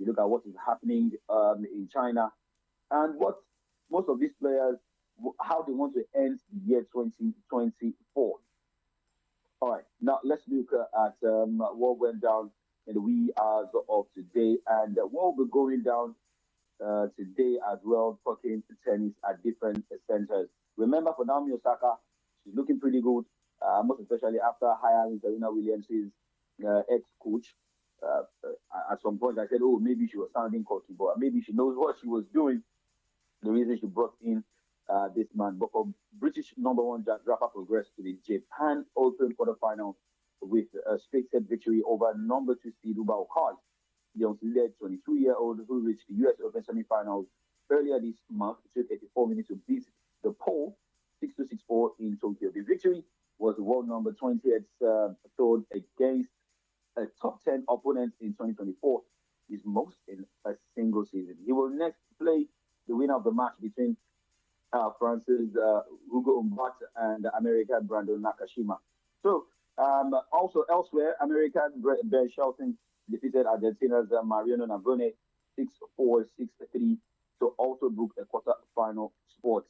You look at what is happening in China, and what most of these players, how they want to end the year 2024. All right, now let's look at what went down in the wee hours of today, and what will be going down today as well, talking tennis at different centers. Remember, for Naomi Osaka, she's looking pretty good, most especially after hiring Serena Williams' ex-coach. At some point, I said, oh, maybe she was sounding cocky, but maybe she knows what she was doing. The reason she brought in this man. But for British number one, Jack Draper progressed to the Japan Open quarterfinal with a straight set victory over number two seed Uba Okaz, the unseeded 22-year-old who reached the US Open semifinals earlier this month. It took 84 minutes to beat the pole 6-2-6-4 in Tokyo. The victory was world number 20th third against a top 10 opponent in 2024, his most in a single season. He will next play the winner of the match between France's Hugo Umbat and American Brandon Nakashima. So, also elsewhere, American Ben Shelton defeated Argentina's Mariano Navone 6-4, 6-3 to also book a quarter-final spot.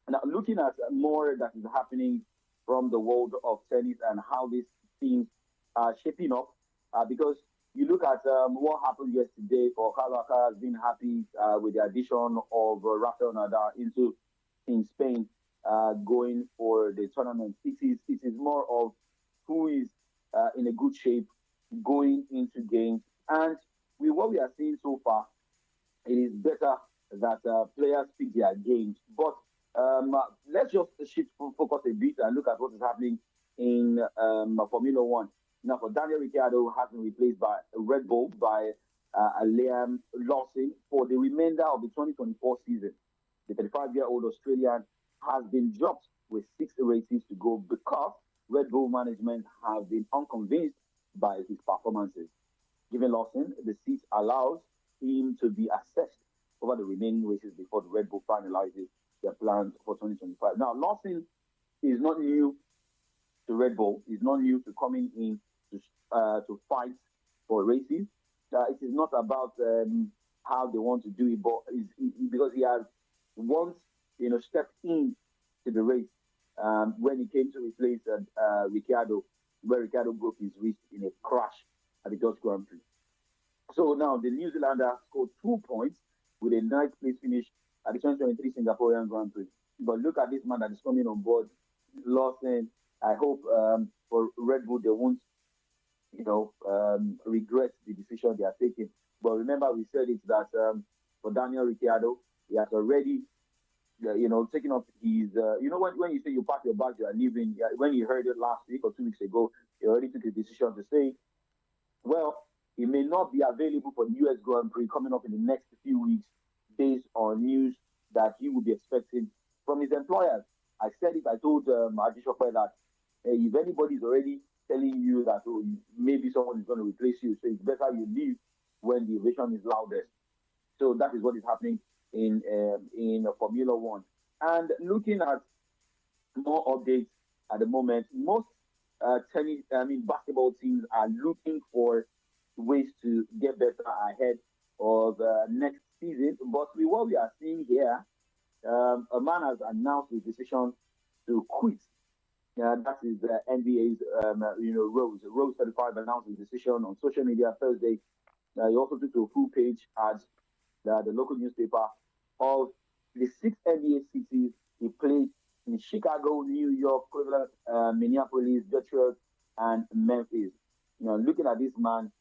Now, looking at more that is happening from the world of tennis and how these teams are shaping up, because you look at what happened yesterday for Carlos Alcaraz being happy with the addition of Rafael Nadal in Spain, going for the tournament. It is more of who is in a good shape going into games. And with what we are seeing so far, it is better that players pick their games. But let's just shift focus a bit and look at what is happening in Formula One. Now, for Daniel Ricciardo has been replaced by Red Bull by Liam Lawson for the remainder of the 2024 season. The 35-year-old Australian has been dropped with 6 races to go because Red Bull management have been unconvinced by his performances. Given Lawson, the seat allows him to be assessed over the remaining races before the Red Bull finalizes their plans for 2025. Now, Lawson is not new to Red Bull. He's not new to coming in to fight for races. It is not about how they want to do it, but because he has once stepped in to the race when he came to replace Ricciardo, where Ricciardo broke his wrist in a crash at the Dutch Grand Prix. So now the New Zealander scored 2 points with a ninth place finish at the 2023 Singaporean Grand Prix. But look at this man that is coming on board, Lawson. I hope for Red Bull they won't regret the decision they are taking. But remember, we said it that for Daniel Ricciardo, he has already, taken up his, when you say you pack your bags, you are leaving. When you heard it last week or 2 weeks ago, he already took a decision to say, well, he may not be available for the US Grand Prix coming up in the next few weeks based on news that he will be expecting from his employers. I said it, I told AJISOPE that if anybody is already telling you that maybe someone is going to replace you, so it's better you leave when the ovation is loudest. So that is what is happening in Formula One. And looking at more updates at the moment, most basketball teams are looking for ways to get better ahead of next season. But with what we are seeing here, a man has announced his decision to quit. That is the NBA's, Rose. Rose 35 announced his decision on social media Thursday. He also took to a full-page ads, the local newspaper, of the 6 NBA cities he played in: Chicago, New York, Cleveland, Minneapolis, Detroit, and Memphis. Looking at this man,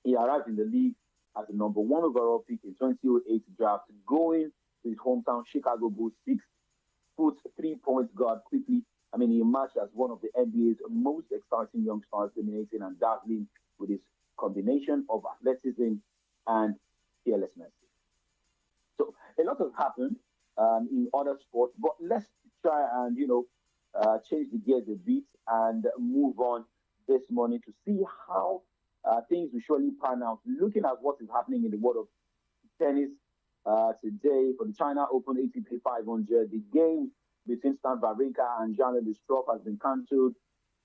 he arrived in the league as the number 1 overall pick in 2008 draft, going to his hometown Chicago Bulls. 6'3" guard quickly. He emerged as one of the NBA's most exciting young stars, dominating and dazzling with his combination of athleticism and fearlessness. So a lot has happened in other sports, but let's try and change the gears a bit and move on this morning to see how things will surely pan out. Looking at what is happening in the world of tennis today for the China Open ATP 500, the game between Stan Wawrinka and Jan-Lennard Struff has been cancelled,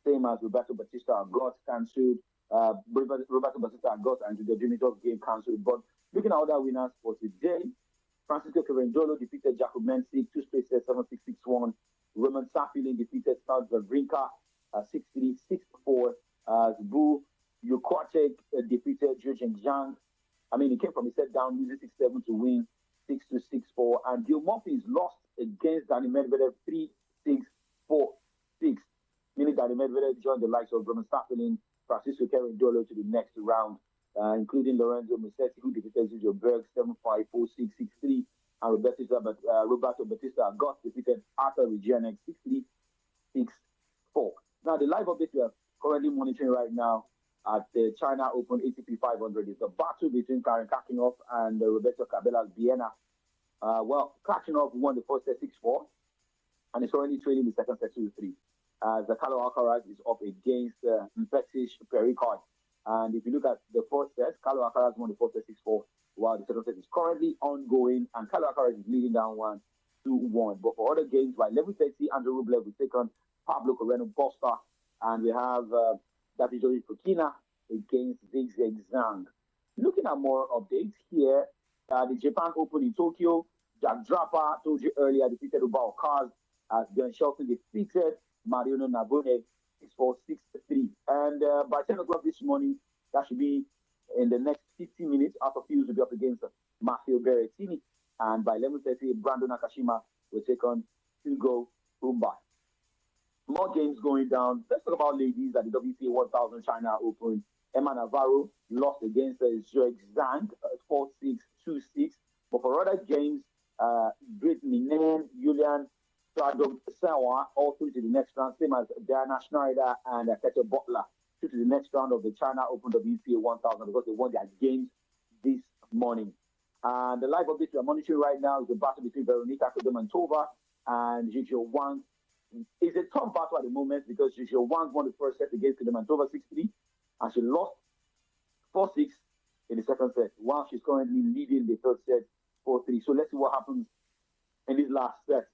same as Roberto Batista got cancelled. Roberto Batista got into the Juniors game cancelled. But looking at other winners for today, Francisco Querendolo defeated Jacob Mensik, 2 straight sets, 7-6, 6-1. Roman Safilin defeated Stas Wawrinka, 6-3, 6-4. Zbu Yukwacek defeated Jurgen Zhang. I mean, he came from a set down, losing 6-7 to win 6-2, 6-4. And Gil Murphy's lost against Danny Medvedev 3-6, 4-6. Meaning Danny Medvedev joined the likes of Roman Safilin, Francisco Querendolo to the next round, including Lorenzo Musetti, who defeated Sergio Berg 7-5, 4-6, 6-3. And Roberto Batista got defeated Arthur Regianek 6-3, 6-4. Now, the live update we are currently monitoring right now at the China Open ATP 500 is the battle between Karen Khachanov and Roberto Cabela's Vienna. Well, Khachanov won the first set 6-4 and is currently trailing the second set 2-3. As Carlo Alcaraz is up against Mpetish Pericard. And if you look at the first set, Carlo Alcaraz won the first set 6-4, while the second set is currently ongoing, and Carlo Alcaraz is leading down 1-2-1. But for other games, by 11:30, Andrew Rublev will take on Pablo Carreno Busta, and we have Davide Fokina against Zhigzag Zhang. Looking at more updates here, the Japan Open in Tokyo, Jack Draper, told you earlier, defeated Ubao Kaz, as Björn Shelton defeated Mariano Nabone 6-4, 6-3. And by 10 o'clock this morning, that should be in the next 15 minutes, Arthur Hughes will be up against Matteo Berrettini. And by 11:30, Brandon Nakashima will take on Hugo Humba. More games going down. Let's talk about ladies at the WTA 1000 China Open. Emma Navarro lost against Zhuang Zhang 4-6, 2-6. But for other games, Brittany Nen, Julian Stradom Sawa all through to the next round, same as Diana Schneider and Kete Butler through to the next round of the China Open WTA 1000 because they won their games this morning. And the live update we are monitoring right now is the battle between Veronika Kudermetova and Zhizhou Wang. It's a tough battle at the moment because Zhizhou Wang won the first set against Kudermetova 6-3, and she lost 4-6 in the second set, while she's currently leading the third set 4-3. So let's see what happens in this last set.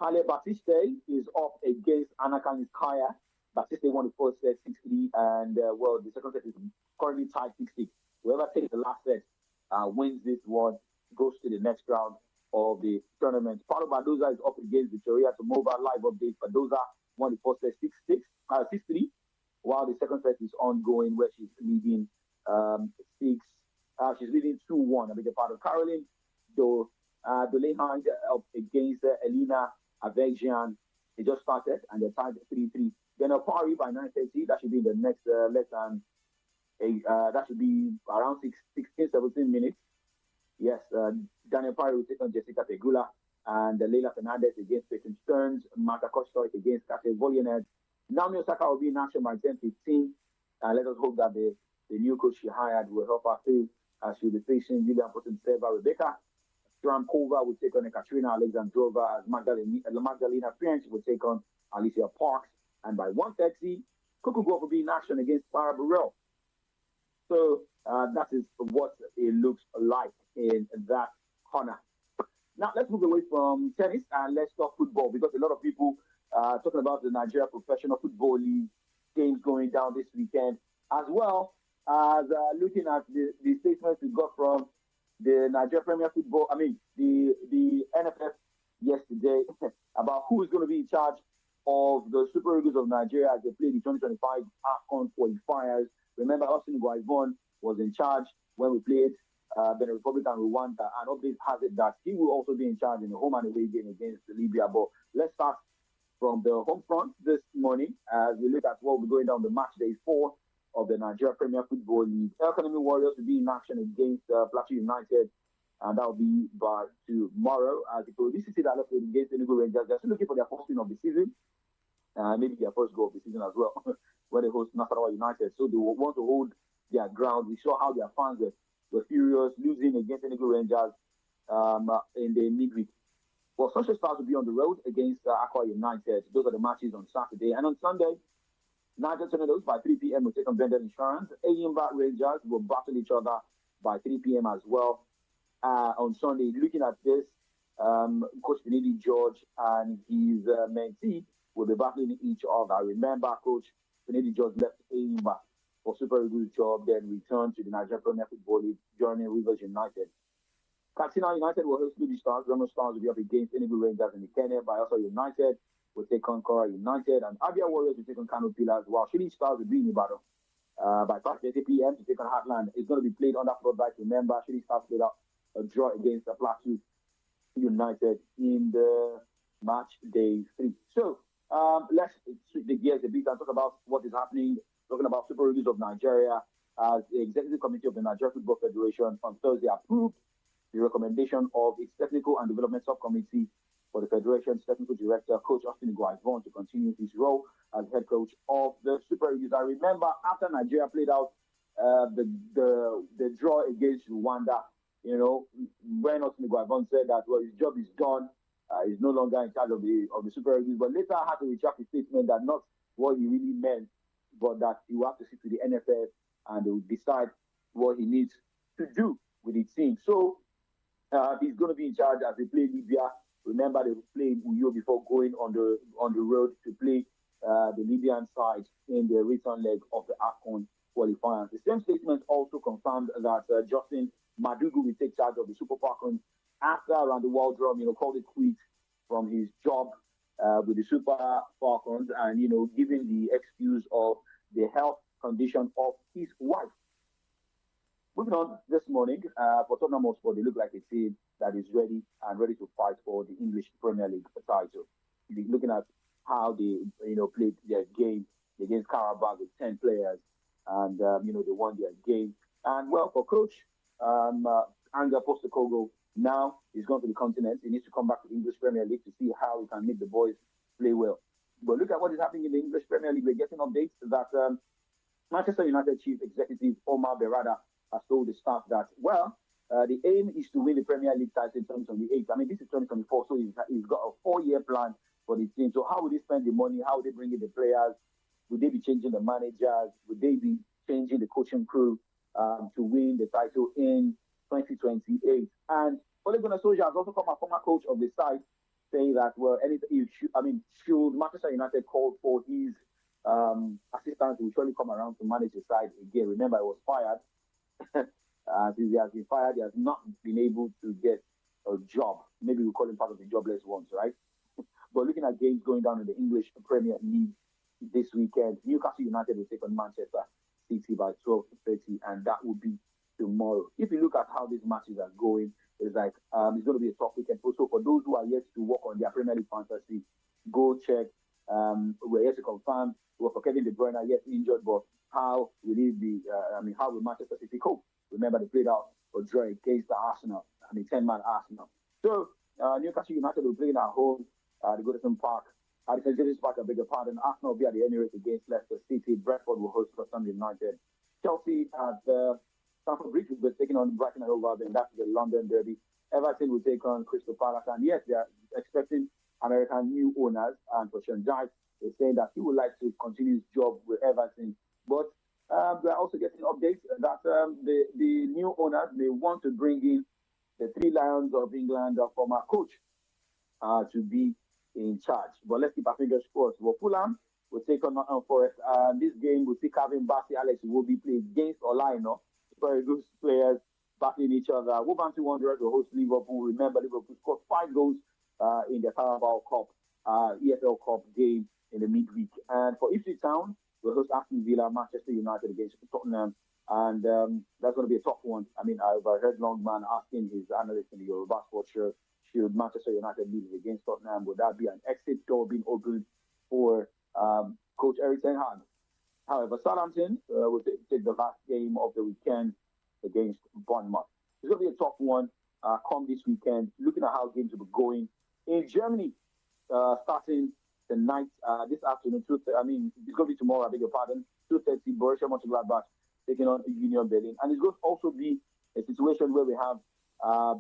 Halle Batiste is up against Anna Kalinskaya. Batiste won the first set 6-3, and well, the second set is currently tied 6-6. Whoever takes the last set wins this one, goes to the next round of the tournament. Paulo Badoza is up against Victoria Tomova. Live update: Badoza won the first set 6-3, while the second set is ongoing, where she's leading 6. She's leading 2-1. I beg your pardon. Caroline Dolehan up against Elena Avegian. They just started and they're tied 3-3. Then Pari by 9:30. That should be the next less than that should be around 16, 17 minutes. Yes, Daniel Pari will take on Jessica Pegula, and Leila Fernandez against Peyton Stearns, Marta Kostoik against Kasia Volyanet. Naomi Osaka will be in action by 10:15. Let us hope that the new coach she hired will help her through as she'll be facing Julian Potenseva. Rebecca Strankova will take on Ekaterina Alexandrova, as Magdalena French will take on Alicia Parks. And by 1:30, Coco Gauff will be in action against Farah Burrell. So that is what it looks like in that corner. Now let's move away from tennis and let's talk football, because a lot of people are talking about the Nigeria Professional Football League games going down this weekend, as well as looking at the statements we got from the Nigeria Premier Football, the NFF yesterday about who is going to be in charge of the Super Eagles of Nigeria as they play the 2025 AFCON qualifiers. Remember, Austin Guaivon was in charge when we played Benin Republic and Rwanda, and update has it that he will also be in charge in the home and away game against Libya. But let's start from the home front this morning as we look at what will be going down the match day 4 of the Nigeria Premier Football League. Economy Warriors will be in action against Plateau United, and that will be by tomorrow. As the Police City that left against Enugu Rangers, they're still looking for their first win of the season, maybe their first goal of the season as well, when they host Nasarawa United. So they want to hold their ground. We saw how their fans were furious, losing against Enugu Rangers in the midweek. Well, Sunshine Stars will be on the road against Akwa United. Those are the matches on Saturday. And on Sunday, Niger Tornadoes by 3 p.m. will take on Blended Insurance. Ayimba Rangers will battle each other by 3 p.m. as well. On Sunday, looking at this, Coach Benedi George and his mentee will be battling each other. Remember, Coach Benedi George left Ayimba for Super Eagles job, then returned to the Nigeria Premier Football League, joining Rivers United. Katsina United will host Lady Stars. Remo Stars will be up against Enugu Rangers in the Kenya. Bayelsa United will take on Kora United. And Abia Warriors will take on Kano Pillars, while Shooting Stars will be in Ibadan by 5:30 p.m. to take on Heartland. It's going to be played under floodlights. Remember, Shooting Stars played out a draw against the Plateau United in the match day 3. So let's switch the gears a bit and talk about what is happening. Talking about Super Eagles of Nigeria, as the Executive Committee of the Nigeria Football Federation on Thursday approved the recommendation of its Technical and Development Subcommittee for the Federation's Technical Director, Coach Austin Iguaivon, to continue his role as head coach of the Super Eagles. I remember after Nigeria played out the draw against Rwanda, when Austin Iguaivon said that, well, his job is done, he's no longer in charge of the Super Eagles, but later had to retract his statement that not what he really meant, but that he will have to sit with the NFF and they will decide what he needs to do with the team. So he's going to be in charge as they play Libya. Remember, they played Uyo before going on the road to play the Libyan side in the return leg of the AFCON qualifiers. The same statement also confirmed that Justin Madugu will take charge of the Super Falcons after around the world drum, called it quits from his job with the Super Falcons and, giving the excuse of the health condition of his wife. Moving on this morning, for Tottenham Hotspur, they look like a team that is ready to fight for the English Premier League title. Looking at how they, played their game against Karabakh with 10 players, and they won their game. And well, for coach Anga Postecoglou, now he's gone to the continent. He needs to come back to the English Premier League to see how he can make the boys play well. But look at what is happening in the English Premier League. We're getting updates that Manchester United Chief Executive Omar Berrada has told the staff that, well, the aim is to win the Premier League title in 2028. I mean, this is 2024, so he's got a 4-year plan for the team. So how would they spend the money? How would they bring in the players? Would they be changing the managers? Would they be changing the coaching crew to win the title in 2028? And Ole Gunnar Solskjaer has also come a former coach of the side, saying that, well, should Manchester United call for his assistant to surely come around to manage the side again? Remember, he was fired. Since he has been fired, he has not been able to get a job. Maybe we'll call him part of the jobless ones, right? But looking at games going down in the English Premier League this weekend, Newcastle United will take on Manchester City by 12:30, and that will be tomorrow. If you look at how these matches are going, it's like it's going to be a tough weekend. Also, for those who are yet to work on their Premier League fantasy, go check. We're yet to confirm. For Kevin De Bruyne, yet injured, but how will he be? How will Manchester City cope? Remember, they played out a draw against the Arsenal. 10-man Arsenal. So Newcastle United will play at home at the Goodison Park. At the St. James's Park, I beg your pardon. Arsenal will be at the Emirates against Leicester City. Brentford will host West United. Chelsea at Stamford Bridge will be taking on Brighton and Hove Albion. That's the London derby. Everton will take on Crystal Palace. And yes, they are expecting American new owners. And for Sean Dyche is saying that he would like to continue his job with Everton. But we are also getting updates that the new owners may want to bring in the Three Lions of England former coach to be in charge. But let's keep our fingers crossed. Well, Fulham will take on Nottingham Forest. This game will see Calvin Bassey, Alex Iwobi play against Olaino. Very good players battling each other. Wolverhampton Wanderers will host Liverpool. Remember, Liverpool scored 5 goals in the Carabao Cup, EFL Cup game in the midweek. And for Ipswich Town, we'll host Aston Villa, Manchester United against Tottenham. And that's going to be a tough one. I've heard Longman asking his analyst in the Yoruba Sports show, should Manchester United lose against Tottenham, would that be an exit door being opened for Coach Eric Ten Hag? However, Southampton will take the last game of the weekend against Bournemouth. It's going to be a tough one come this weekend. Looking at how games will be going in Germany, starting tonight, this afternoon. It's going to be tomorrow. I beg your pardon. 2:30, Borussia Mönchengladbach taking on Union Berlin, and it's going to also be a situation where we have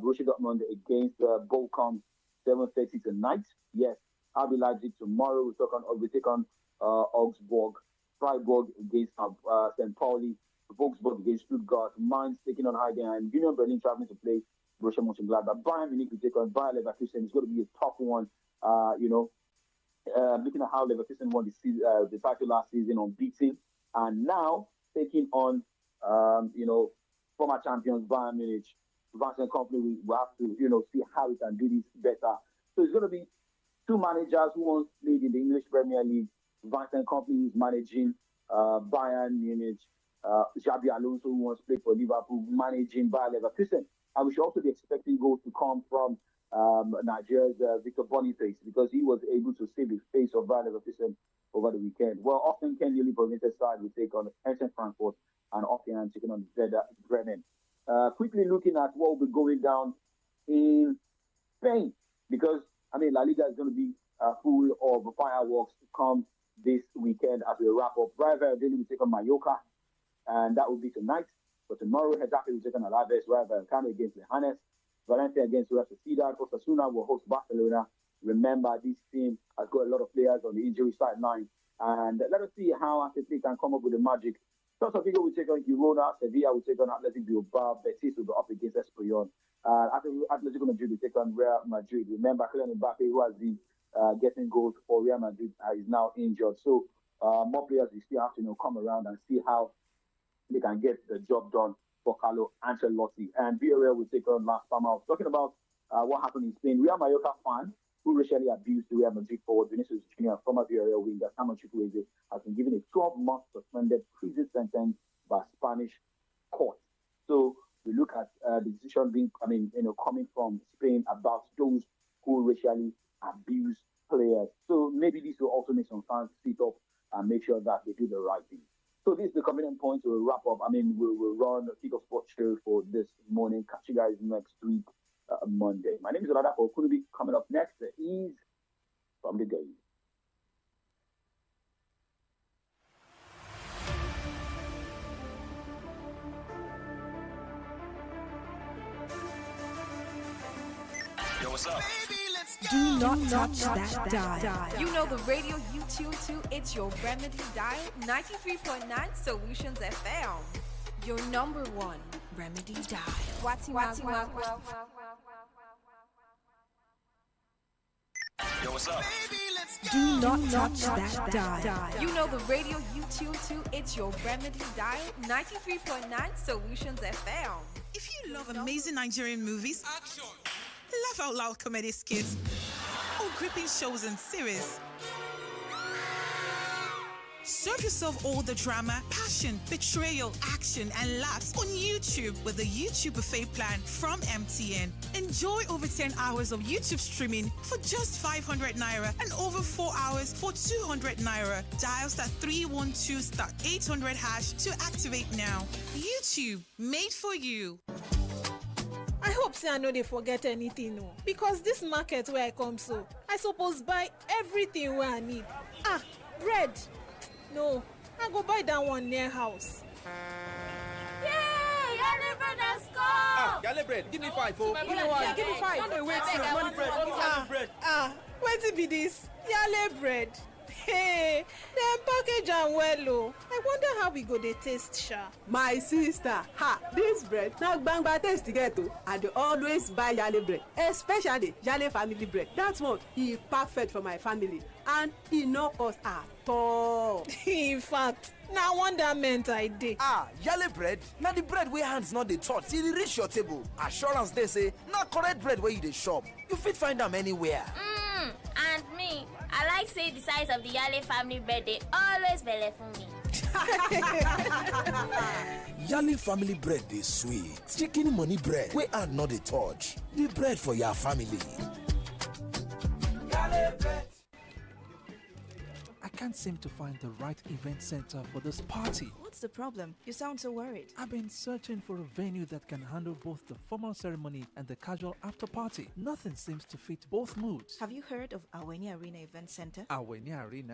Borussia Dortmund against Bochum, 7:30 tonight. Yes, RB Leipzig tomorrow. We take on Augsburg, Freiburg against St. Pauli, Wolfsburg against Stuttgart, Mainz taking on Heidenheim, Union Berlin traveling to play Borussia Mönchengladbach, Bayern Munich will take on Bayer Leverkusen. It's going to be a tough one. Looking at how Leverkusen won the title last season unbeaten, and now taking on, former champions Bayern Munich. Vincent Company will have to, see how we can do this better. So it's going to be two managers who once played in the English Premier League. Vincent Company is managing Bayern Munich. Xabi Alonso, who once played for Liverpool, managing Bayer Leverkusen. And we should also be expecting goals to come from Nigeria's Victor Boniface, because he was able to save the face of Bayer Leverkusen over the weekend. Well, often Ken Lily Province's side will take on Eintracht Frankfurt, and Offenham taking on Werder Bremen. Quickly looking at what will be going down in Spain, because La Liga is going to be full of fireworks to come this weekend as we wrap up. Rayo Vallecano will take on Mallorca, and that will be tonight. But tomorrow, Getafe will take on Alaves, Rayo Vallecano against Leganes, Valencia against Real Sociedad, Osasuna will host Barcelona. Remember, this team has got a lot of players on the injury sideline, and let us see how Atletico can come up with the magic. Celta Vigo will take on Girona, Sevilla will take on Athletic Bilbao, Betis will be up against Espanyol. Atletico Madrid will take on Real Madrid. Remember, Kylian Mbappe, who has been getting goals for Real Madrid, is now injured. So more players will still have to come around and see how they can get the job done for Carlo Ancelotti. And Villarreal will take on Las Palmas. Talking about what happened in Spain, Real Mallorca fan who racially abused the Real Madrid forward Vinicius Junior, former Villarreal winger Samuel Chukwueze, has been given a 12-month suspended prison sentence by Spanish court. So we look at the decision being, coming from Spain about those who racially abuse players. So maybe this will also make some fans sit up and make sure that they do the right thing. So this is the convenient point to wrap up. We'll run the Kick of Sports show for this morning. Catch you guys next week, Monday. My name is Oladapo Kunubi. Coming up next is From the Day. Yo, what's up? Do not touch that dial. You know the radio you tune to, it's your remedy dial, 93.9 Solutions FM. Your number one remedy dial. Yo, what's up? Do not touch that dial. You know the radio you tune to, it's your remedy dial, 93.9 Solutions FM. If you love amazing Nigerian movies, action, laugh out loud comedy skits, or gripping shows and series, serve yourself all the drama, passion, betrayal, action, and laughs on YouTube with the YouTube Buffet plan from MTN. Enjoy over 10 hours of YouTube streaming for just 500 Naira and over 4 hours for 200 Naira. Dial *312*800# to activate now. YouTube, made for you. I hope say I no dey forget anything, no. Because this market where I come so, I suppose buy everything where I need. Bread. No, I go buy that one near house. Yay! Yale bread has come! Yale bread, give me 5, oh. Give me 1, give me 5. What be this? Yale bread. Hey, them package am well, oh. I wonder how we go dey taste, sha. My sister, this bread now bang taste together. I dey always buy Yale bread, especially Yale family bread. That one is perfect for my family, and e no cost at all. In fact, na wonderment I dey. Yale bread, na the bread wey hands not dey touch till e reach your table. Assurance dey say na correct bread wey you dey shop. You fit find am anywhere. And me, I like say the size of the Yale family bread dey always belle for me. Yale family bread is sweet. Chicken money bread wey hand not dey touch. The bread for your family. Yale bread. I can't seem to find the right event center for this party. What's the problem? You sound so worried. I've been searching for a venue that can handle both the formal ceremony and the casual after party. Nothing seems to fit both moods. Have you heard of Aweni Arena Event Center? Aweni Arena?